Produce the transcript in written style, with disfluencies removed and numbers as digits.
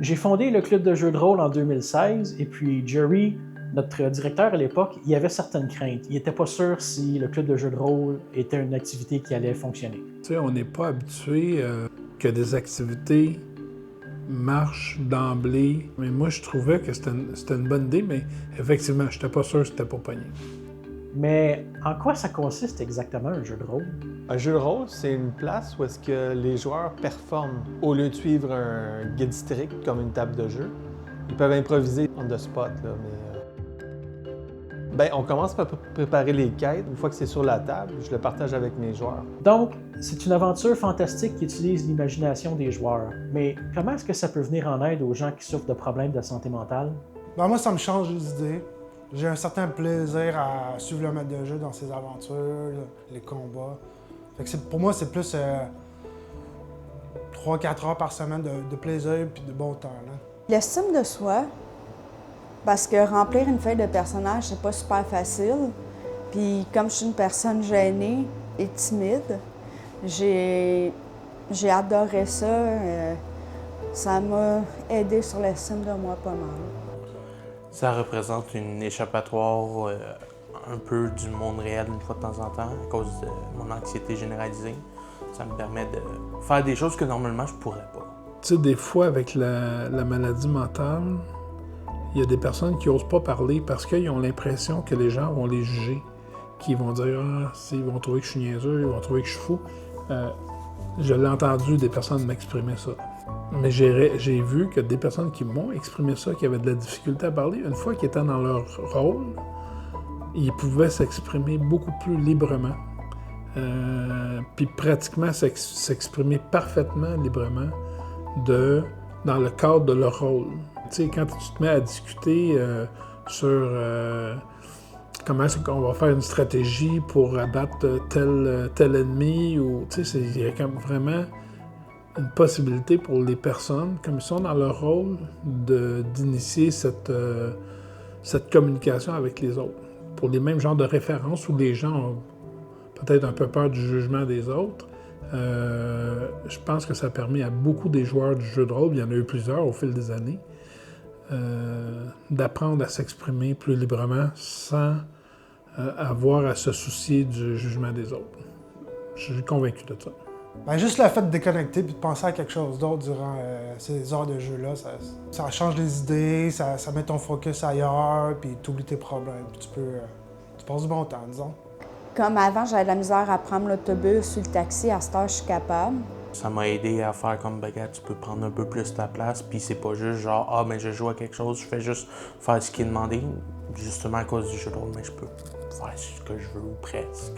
J'ai fondé le club de jeux de rôle en 2016 et puis Jerry, notre directeur à l'époque, il avait certaines craintes. Il n'était pas sûr si le club de jeux de rôle était une activité qui allait fonctionner. Tu sais, on n'est pas habitué que des activités marchent d'emblée. Mais moi, je trouvais que c'était une bonne idée, mais effectivement, je n'étais pas sûr que c'était pour pogner. Mais en quoi ça consiste exactement un jeu de rôle? Un jeu de rôle, c'est une place où est-ce que les joueurs performent. Au lieu de suivre un guide strict comme une table de jeu, ils peuvent improviser on the spot. Là, on commence par préparer les quêtes. Une fois que c'est sur la table, je le partage avec mes joueurs. Donc, c'est une aventure fantastique qui utilise l'imagination des joueurs. Mais comment est-ce que ça peut venir en aide aux gens qui souffrent de problèmes de santé mentale? Ben, moi, ça me change les idées. J'ai un certain plaisir à suivre le maître de jeu dans ses aventures, les combats. Fait que pour moi, c'est plus 3-4 heures par semaine de plaisir et de bon temps. Là. L'estime de soi, parce que remplir une feuille de personnage, c'est pas super facile. Puis comme je suis une personne gênée et timide, j'ai adoré ça. Ça m'a aidé sur l'estime de moi pas mal. Ça représente une échappatoire un peu du monde réel une fois de temps en temps à cause de mon anxiété généralisée. Ça me permet de faire des choses que normalement je pourrais pas. Tu sais, des fois, avec la maladie mentale, il y a des personnes qui n'osent pas parler parce qu'ils ont l'impression que les gens vont les juger, qu'ils vont dire « Ah, ils vont trouver que je suis niaiseux, ils vont trouver que je suis fou. » Je l'ai entendu des personnes m'exprimer ça. Mais j'ai vu que des personnes qui m'ont exprimé ça, qui avaient de la difficulté à parler, une fois qu'ils étaient dans leur rôle, ils pouvaient s'exprimer beaucoup plus librement. Puis pratiquement s'exprimer parfaitement librement dans le cadre de leur rôle. Tu sais, quand tu te mets à discuter sur comment est-ce qu'on va faire une stratégie pour abattre tel ennemi, ou tu sais, il y a vraiment une possibilité pour les personnes, comme ils sont dans leur rôle, d'initier cette communication avec les autres. Pour les mêmes genres de références où les gens ont peut-être un peu peur du jugement des autres, je pense que ça permet à beaucoup des joueurs du jeu de rôle, il y en a eu plusieurs au fil des années, d'apprendre à s'exprimer plus librement sans avoir à se soucier du jugement des autres. Je suis convaincu de ça. Ben, juste le fait de déconnecter et de penser à quelque chose d'autre durant ces heures de jeu-là, ça change les idées, ça met ton focus ailleurs, puis tu oublies tes problèmes, puis tu passes du bon temps, disons. Comme avant, j'avais de la misère à prendre l'autobus ou le taxi, à cette heure, je suis capable. Ça m'a aidé à faire comme, regarde, tu peux prendre un peu plus ta place, puis c'est pas juste genre, ah, ben je joue à quelque chose, je fais juste faire ce qui est demandé, justement à cause du jeu de rôle, mais je peux faire ce que je veux, ou presque.